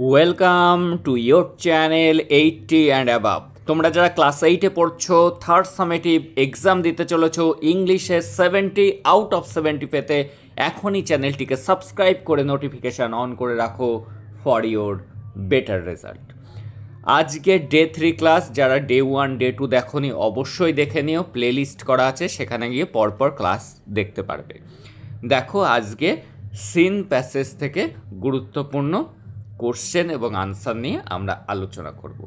Welcome to your channel 80 and above. তোমরা যারা class 8-এ পড়ছো, থার্ড সামেটিভ এক্সাম দিতে চলেছো, ইংলিশে 70 আউট অফ 70 পেতে এখনই চ্যানেলটিকে সাবস্ক্রাইব করে নোটিফিকেশান অন করে রাখো ফর ইয়োর বেটার রেজাল্ট। আজকে ডে 3 ক্লাস, যারা ডে 1 ডে 2 দেখোনি অবশ্যই দেখে নিও, প্লে লিস্ট করা আছে, সেখানে গিয়ে পরপর ক্লাস দেখতে পারবে। দেখো, আজকে সিন প্যাসেজ থেকে গুরুত্বপূর্ণ কোশ্চেন এবং আনসার নিয়ে আমরা আলোচনা করব।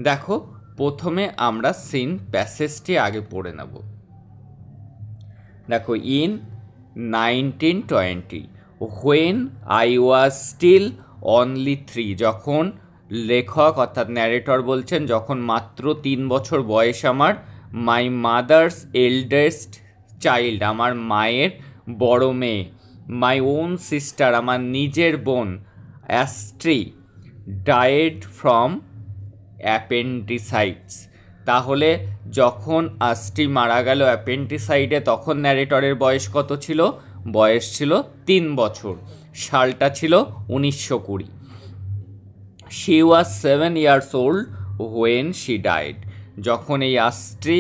দেখো, প্রথমে আমরা সিন প্যাসেজটি আগে পড়ে নেব। দেখো, in 1920 when I was still only 3, যখন লেখক অর্থাৎ ন্যারেটর বলছেন যখন মাত্র 3 বছর বয়স আমার, মাই মাদার্স এল্ডেস্ট চাইল্ড, আমার মায়ের বড় মেয়ে, মাই ওন সিস্টার, আমার নিজের বোন, অ্যাস্ট্রি ডায়েড ফ্রম অ্যাপেন্ডিসাইটস। তাহলে যখন অ্যাস্ট্রি মারা গেল অ্যাপেন্ডিসাইডে, তখন ন্যারেটরের বয়স কত ছিল? বয়স ছিল 3 বছর। সালটা ছিল 1920। She was 7 years old when she died, যখন এই অ্যাস্ট্রি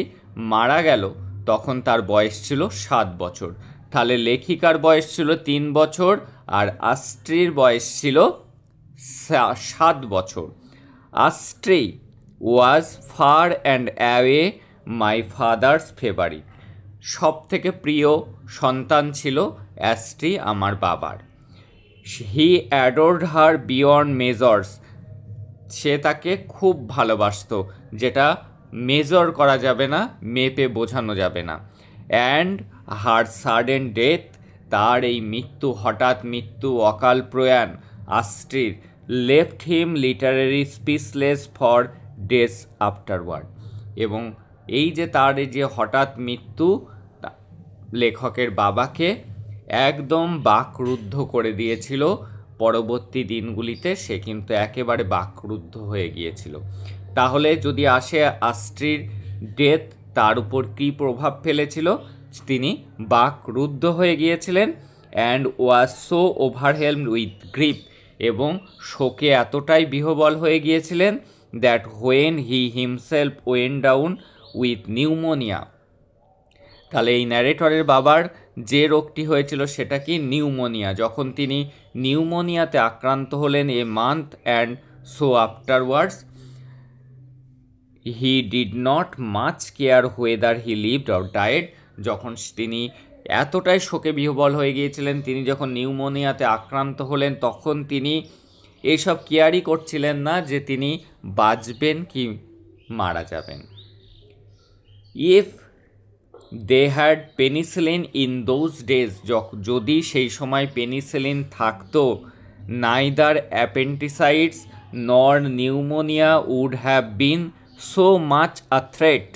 মারা গেল তখন তার বয়স ছিল 7 বছর। তাহলে লেখিকার বয়স ছিল 3 বছর আর অ্যাস্ট্রির বয়স ছিল 7 বছর। Astri was far and away my father's favourite, সব থেকে প্রিয় সন্তান ছিল অ্যাস্ট্রি আমার বাবার। হি অ্যাডোর্ড হার বিয়ন্ড মেজার্স, সে তাকে খুব ভালোবাসত, যেটা মেজার করা যাবে না, মেপে বোঝানো যাবে না। অ্যান্ড হার সাডেন ডেথ, তার এই মৃত্যু, হঠাৎ মৃত্যু, অকাল প্রয়াণ অ্যাস্ট্রির, left him literally speechless for days afterward. এবং এই যে তার এই যে হঠাৎ মৃত্যু, লেখকের বাবাকে একদম বাকরুদ্ধ করে দিয়েছিল। পরবর্তী দিনগুলিতে সে কিন্তু একেবারে বাকরুদ্ধ হয়ে গিয়েছিল। তাহলে যদি আসে অ্যাস্ট্রির ডেথ তার উপর কী প্রভাব ফেলেছিল? তিনি বাকরুদ্ধ হয়ে গিয়েছিলেন। And was so overwhelmed with grief, এবং শোকে এতটাই বিহ্বল হয়ে গিয়েছিলেন, that when he himself went down with pneumonia. তাহলে এই ন্যারেটরের বাবার যে রোগটি হয়েছিল সেটা কি? নিউমোনিয়া। যখন তিনি নিউমোনিয়াতে আক্রান্ত হলেন, a month and so afterwards he did not much care whether he lived or died, যখন তিনি এতটাই শোকে বিহ্বল হয়ে গিয়েছিলেন, তিনি যখন নিউমোনিয়াতে আক্রান্ত হলেন তখন তিনি এইসব কেয়ারই করছিলেন না যে তিনি বাঁচবেন কি মারা যাবেন। If they had penicillin in those days, যদি সেই সময় পেনিসিলিন থাকতো, neither appendicitis nor pneumonia would have been so much a threat,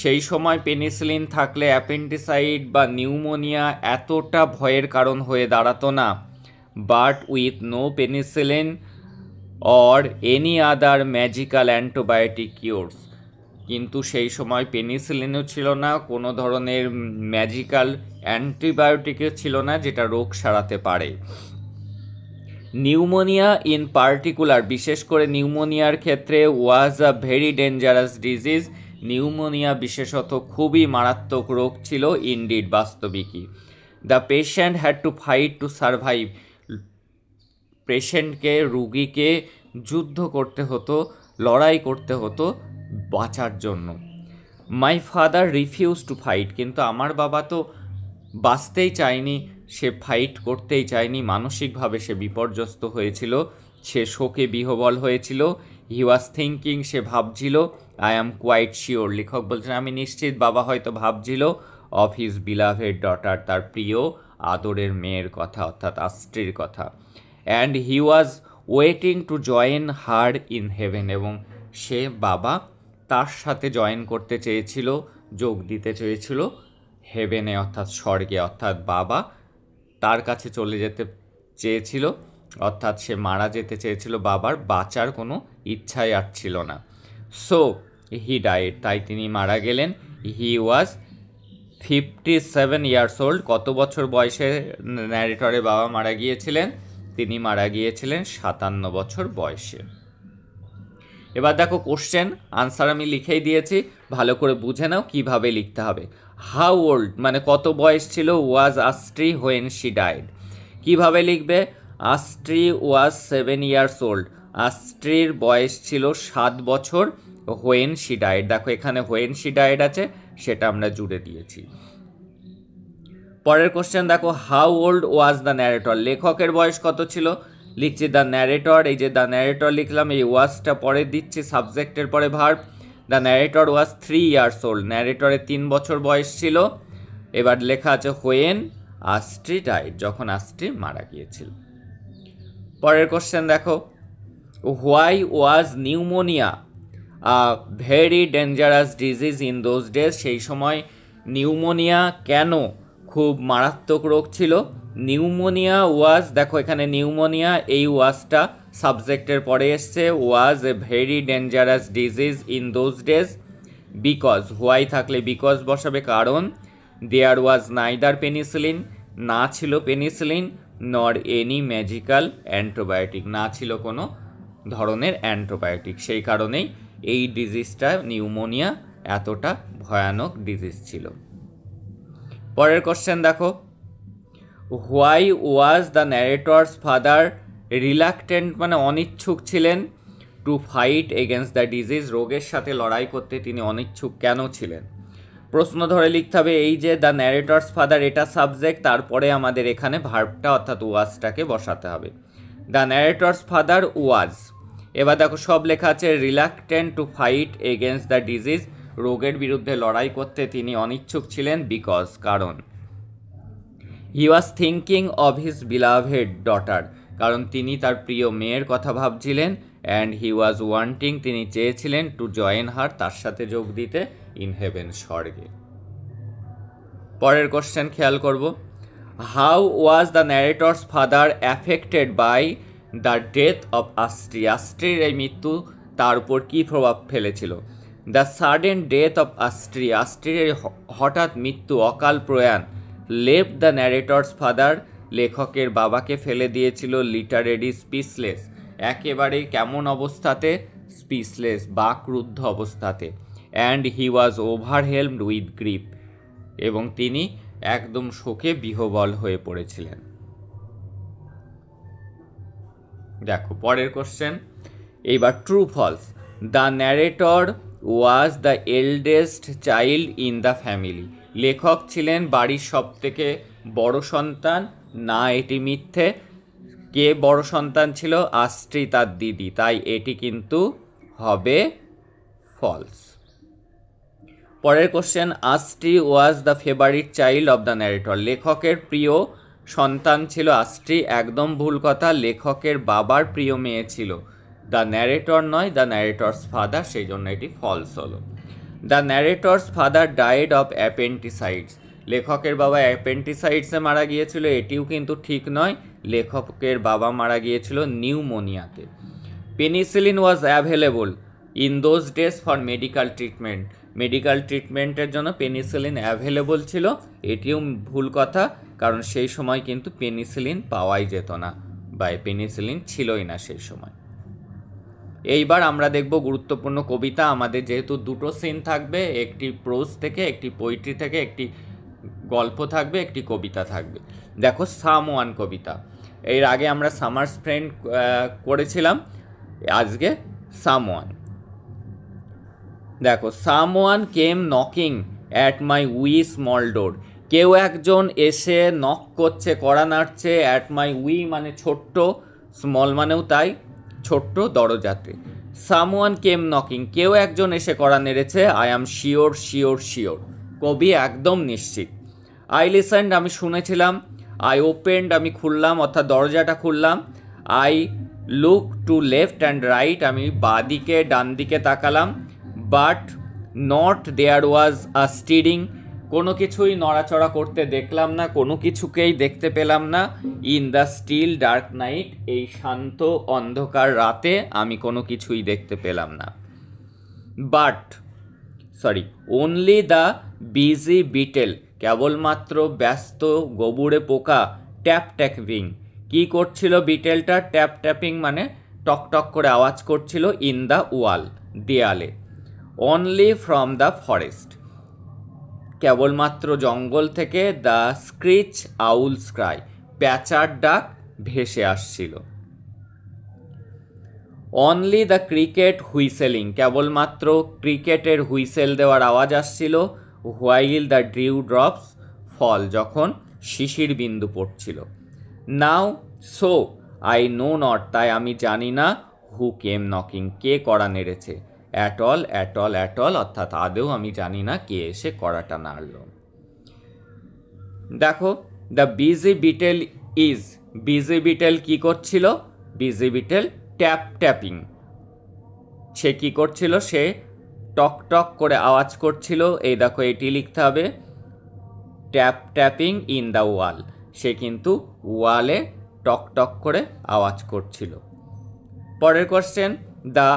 সেই সময় পেনিসিলিন থাকলে অ্যাপেন্ডিসাইট বা নিউমোনিয়া এতটা ভয়ের কারণ হয়ে দাঁড়াতো না। But with no penicillin or any other magical antibiotic cures, কিন্তু সেই সময় পেনিসিলিনও ছিল না, কোনো ধরনের ম্যাজিক্যাল অ্যান্টিবায়োটিকও ছিল না যেটা রোগ সারাতে পারে। নিউমোনিয়া ইন পার্টিকুলার, বিশেষ করে নিউমোনিয়ার ক্ষেত্রে, was a very dangerous disease, pneumonia বিশেষত খুবই মারাত্মক রোগ ছিল, ইনডিড বাস্তবিকই। The patient had to fight to survive, পেশেন্টকে, রুগীকে যুদ্ধ করতে হতো, লড়াই করতে হতো বাঁচার জন্য। My father refuse to fight, কিন্তু আমার বাবা তো বাঁচতেই চায়নি, সে ফাইট করতেই চায়নি, মানসিকভাবে সে বিপর্যস্ত হয়েছিল, সে শোকে বিহ্বল হয়েছিল। হি ওয়াজ থিঙ্কিং, সে ভাবছিল, আই অ্যাম কোয়াইট শিওর, লেখক বলছেন আমি নিশ্চিত বাবা হয়তো ভাবছিল, অফ হিজ বিলাভেড ডটার, তার প্রিয় আদরের মেয়ের কথা, অর্থাৎ অ্যাস্ট্রির কথা। And he was waiting to join her in heaven, এবং সে বাবা তার সাথে জয়েন করতে চেয়েছিল, যোগ দিতে চেয়েছিল হেভেনে, অর্থাৎ স্বর্গে, অর্থাৎ বাবা তার কাছে চলে যেতে চেয়েছিল, অর্থাৎ সে মারা যেতে চেয়েছিল, বাবার বাঁচার কোনো ইচ্ছাই আর ছিল না। সো হি ডায়েড, তাই তিনি মারা গেলেন। হি ওয়াজ 57 years old, কত বছর বয়সে ন্যারেটরের বাবা মারা গিয়েছিলেন? তিনি মারা গিয়েছিলেন 57 বছর বয়সে। এবার দেখো কোশ্চেন, আনসার আমি লিখেই দিয়েছি, ভালো করে বুঝে নাও কিভাবে লিখতে হবে। হাউ ওল্ড মানে কত বয়স ছিল ওয়াজ আস্ট্রি হোয়েন শি ডাইড। কিভাবে লিখবে? আস্ট্রি ওয়াজ 7 ইয়ার্স ওল্ড, আস্ট্রির বয়স ছিল 7 বছর। হোয়েন শি ডাইড, দেখো এখানে হোয়েন শি ডাইড আছে, সেটা আমরা জুড়ে দিয়েছি। পরের কোশ্চেন দেখো, how old was the narrator, লেখকের বয়স কত ছিল? লিখছি দ্য ন্যারেটর, এই যে দ্য ন্যারেটর লিখলাম, এই ওয়াজটা পরে দিচ্ছি সাবজেক্টের পরে verb. The narrator was 3 years old, ন্যারেটরের 3 বছর বয়স ছিল। এবার লেখা আছে হোয়েন আস্ট্রি ডাইড, যখন আস্ট্রি মারা গিয়েছিল। পরের কোশ্চেন দেখো, why was pneumonia very dangerous disease in those days, সেই সময় নিউমোনিয়া কেন খুব মারাত্মক রোগ ছিল? নিউমোনিয়া ওয়াজ, দেখো এখানে নিউমোনিয়া এই ওয়াজটা সাবজেক্টের পরে এসছে, was a very dangerous disease in those days. Because, why থাকলে বিকজ বসাবে, কারণ দেয়ার ওয়াজ নাইদার পেনিসিলিন, না ছিল পেনিসিলিন, নর এনি ম্যাজিক্যাল অ্যান্টিবায়োটিক, না ছিল কোনো ধরনের অ্যান্টিবায়োটিক, সেই কারণেই এই ডিজিজটা নিউমোনিয়া এতটা ভয়ানক ডিজিজ ছিল। পরের কোশ্চেন দেখো, why was the narrator's father reluctant মানে অনিচ্ছুক ছিলেন, two fight against the disease, রোগের সাথে লড়াই করতে তিনি অনিচ্ছুক কেন ছিলেন? প্রশ্ন ধরে লিখতে হবে, এই যে দ্য ন্যারেটরস ফাদার এটা সাবজেক্ট, তারপরে আমাদের এখানে ভার্বটা অর্থাৎ ওয়াজটাকে বসাতে হবে। দ্য ন্যারেটরস ফাদার ওয়াজ, এবার দেখো সব লেখা আছে, reluctant to fight against the disease, রোগের বিরুদ্ধে লড়াই করতে তিনি অনিচ্ছুক ছিলেন, বিকজ কারণ। He was thinking of his beloved daughter, কারণ তিনি তার প্রিয় মেয়ের কথা ভাবছিলেন, অ্যান্ড হি ওয়াজ ওয়ান্টিং তিনি চেয়েছিলেন, টু জয়েন হার তার সাথে যোগ দিতে, ইন হেভেন স্বর্গে। পরের কোশ্চেন খেয়াল করব, how was the narrator's father affected by the death of Astri, আস্ট্রির এই মৃত্যু তার উপর কী প্রভাব ফেলেছিল? The sudden death of Astri, আস্ট্রির হঠাৎ মৃত্যু অকাল প্রয়াণ, লেফট দ্য ন্যারেটরস ফাদার, লেখকের বাবাকে ফেলে দিয়েছিল, লিটারেরি স্পিচলেস, একেবারে কেমন অবস্থাতে? স্পিচলেস বাকরুদ্ধ অবস্থাতে, and he was overwhelmed with grief, এবং তিনি একদম শোকে বিহ্বল হয়ে পড়েছিলেন। দেখো পরের কোশ্চেন, এইবার true false, the narrator was the eldest child in the family, লেখক ছিলেন বাড়ির সব থেকে বড় সন্তান, না এটি মিথ্যে। কে বড় সন্তান ছিল? আস্ট্রি তার দিদি, তাই এটি কিন্তু হবে ফলস। পরের question, Astri was the favourite child of the narrator, লেখকের প্রিয় সন্তান ছিল আস্ট্রি, একদম ভুল কথা, লেখকের বাবার প্রিয় মেয়ে ছিল, দ্য ন্যারেটর নয়, দ্য ন্যারেটরস ফাদার, সেই জন্য এটি ফলস হলো। The narrator's father died of appendicitis, লেখকের বাবা অ্যাপেন্টিসাইটসে মারা গিয়েছিল, এটিও কিন্তু ঠিক নয়, লেখকের বাবা মারা গিয়েছিল নিউমোনিয়াতে। Penicillin was available in those days for medical treatment, medical ট্রিটমেন্টের জন্য পেনিসিলিন অ্যাভেলেবল ছিল, এটিও ভুল কথা, কারণ সেই সময় কিন্তু পেনিসিলিন পাওয়াই যেত না, বা পেনিসিলিন ছিলই না সেই সময়। এইবার আমরা দেখব গুরুত্বপূর্ণ কবিতা, আমাদের যেহেতু দুটো সিন থাকবে, একটি প্রোজ থেকে, একটি পোয়েট্রি থেকে, একটি গল্প থাকবে, একটি কবিতা থাকবে। দেখো সামওয়ান কবিতা, এর আগে আমরা সামার্স ফ্রেন্ড করেছিলাম, আজকে সামওয়ান। দেখো, someone came knocking at my wee small door, কেউ একজন এসে নক করছে, কড়া নাড়ছে, অ্যাট মাই উই মানে ছোট্ট, স্মল মানেও তাই, ছোট্ট দরজাতে। সামওয়ান কেম নকিং, কেউ একজন এসে কড়া নেড়েছে, I am sure sure sure, কবি একদম নিশ্চিত। আই লিসেন্ড আমি শুনেছিলাম, আই ওপেন্ড আমি খুললাম অর্থাৎ দরজাটা খুললাম, I look to left and right আমি বাঁ দিকে ডান দিকে তাকালাম, but not there was a stirring, কোনো কিছুই নড়াচড়া করতে দেখলাম না, কোনো কিছুকেই দেখতে পেলাম না, in the still dark night এই শান্ত অন্ধকার রাতে আমি কোনো কিছুই দেখতে পেলাম না। ওনলি দ্য বিজি বিটেল কেবলমাত্র ব্যস্ত গোবরে পোকা, ট্যাপ ট্যাপিং কি করছিল বিটেলটা? ট্যাপ ট্যাপিং মানে টক টক করে আওয়াজ করছিল। ইন দ্য ওয়াল, দেয়ালে। অনলি ফ্রম দ্য ফরেস্ট, কেবলমাত্র জঙ্গল থেকে। দ্য স্ক্রিচ আউলস ক্রাই, প্যাঁচার ডাক ভেসে আসছিল। অনলি দ্য ক্রিকেট হুইসেলিং, কেবলমাত্র ক্রিকেটের হুইসেল দেওয়ার আওয়াজ আসছিল। While the dew drops fall, যখন শিশির বিন্দু পড়ছিল। Now so I know not, তাই আমি জানি না। হু কেম নকিং, কে কড়া নেড়েছে। At all, at all, at all, অর্থাৎ আদেও আমি জানি না কে এসে কড়াটা নাড়ল। দেখো, the busy betel is, busy betel কি করছিল? বিজি বিটেল ট্যাপ ট্যাপিং, সে কি করছিল? সে টক টক করে আওয়াজ করছিল। এই দেখো, এটি লিখতে হবে ট্যাপ ট্যাপিং ইন দ্য ওয়াল, সে কিন্তু ওয়ালে টক টক করে আওয়াজ করছিল। পরের question, the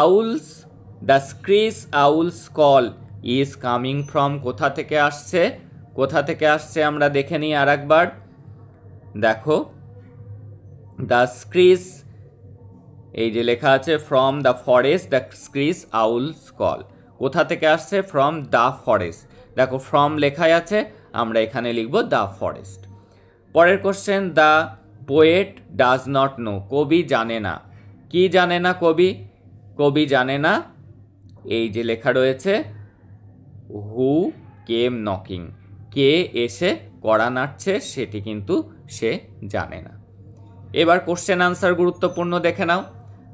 owls, the screech owls call is coming from, কোথা থেকে আসছে? কোথা থেকে আসছে আমরা দেখে নিই আর একবার। দেখো, দ্য স্ক্রিচ, এই যে লেখা আছে from the forest the screech owls call, কোথা থেকে আসছে? From the forest. দেখো, ফ্রম লেখাই আছে, আমরা এখানে লিখব দ্য ফরেস্ট। পরের question, the poet does not know, কবি জানে না। কি জানে না কবি? কবি জানে না, এই যে লেখা রয়েছে হু কেম নকিং, কে এসে কড়া নাড়ছে সেটি কিন্তু সে জানে না। এবার কোশ্চেন আনসার গুরুত্বপূর্ণ, দেখে নাও।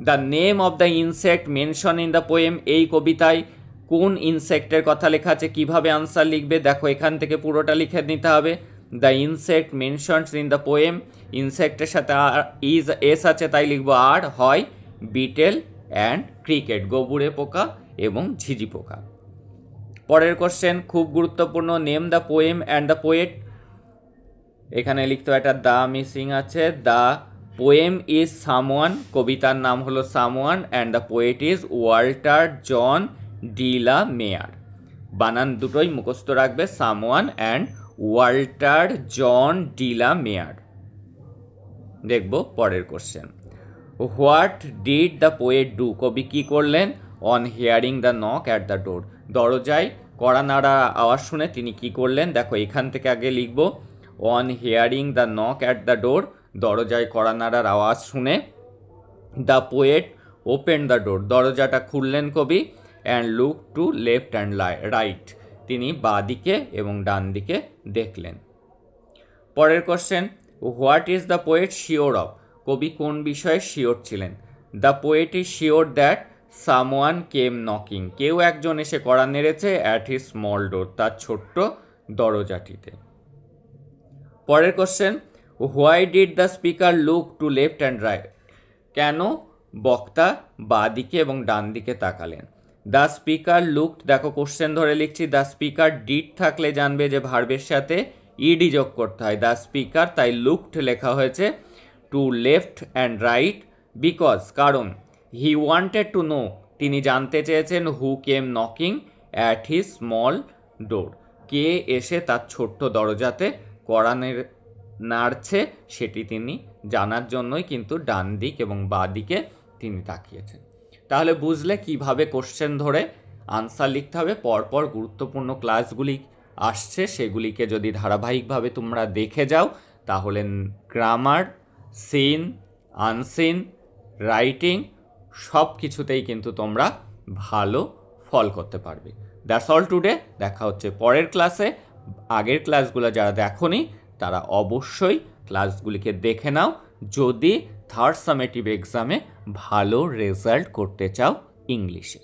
The name of the insect mention in the poem, এই কবিতায় কোন ইনসেক্টের কথা লেখা আছে? কিভাবে আনসার লিখবে? দেখো, এখান থেকে পুরোটা লিখে নিতে হবে। The insect mentions in the poem, ইনসেক্টের সাথে ইজ এস আছে, তাই লিখবো আর, হয় বিটেল অ্যান্ড ক্রিকেট, গোবুরে পোকা এবং ঝিঝি পোকা। পরের কোশ্চেন খুব গুরুত্বপূর্ণ, name the poem and the poet, এখানে লিখতে হবে একটা দা মিসিং আছে। দ্য পোয়েম ইজ সামওয়ান, কবিতার নাম হলো someone, and the poet is Walter John de la Mare, বানান দুটোই মুখস্থ রাখবে, someone and Walter John de la Mare. দেখব পরের question, what did the poet do, কবি কি করলেন? On hearing the knock at the door, দরজায় কড়া নাড়া আওয়াজ শুনে তিনি কি করলেন? দেখো, এখান থেকে আগে লিখব on hearing the knock at the door, দরজায় কড়া নাড়ার আওয়াজ শুনে। The poet open the door, দরজাটা খুললেন কবি। And look to left and right, তিনি বাঁ দিকে এবং ডান দিকে দেখলেন। পরের question, what is the poet sure of, কবি কোন বিষয়ে শিওর ছিলেন? The poet is sure that someone came knocking, কেউ একজন এসে কড়া নেড়েছে। অ্যাট হিজ স্মল ডোর, তার ছোট্ট দরজাটিতে। পরের question, why did the speaker look to left and right, কেন বক্তা বাঁ দিকে এবং ডান দিকে তাকালেন? দ্য স্পিকার লুকড, দেখো কোশ্চেন ধরে লিখছি, দ্য স্পিকার ডিড থাকলে জানবে যে ভার্বের সাথে ইডি যোগ করতে হয়। দ্য স্পিকার, তাই লুকড লেখা হয়েছে to left and right, because, কারণ, হি ওয়ান্টেড টু নো, তিনি জানতে চেয়েছেন, who came knocking at his small door, কে এসে তার ছোট্ট দরজাতে কড়া নাড়ছে সেটি তিনি জানার জন্যই কিন্তু ডান দিক এবং বাঁ দিকে তিনি তাকিয়েছেন। তাহলে বুঝলে কিভাবে কোশ্চেন ধরে আনসার লিখতে হবে। পরপর গুরুত্বপূর্ণ ক্লাসগুলি আসছে, সেগুলিকে যদি ধারাবাহিকভাবে তোমরা দেখে যাও তাহলে গ্রামার, সিন, আনসিন, রাইটিং সব কিছুতেই কিন্তু তোমরা ভালো ফল করতে পারবে। দ্যাটস অল টুডে, দেখা হচ্ছে পরের ক্লাসে। আগের ক্লাসগুলো যারা দেখোনি তারা অবশ্যই ক্লাসগুলিকে দেখে নাও যদি থার্ড সামেটিভ এক্সামে ভালো রেজাল্ট করতে চাও ইংলিশে।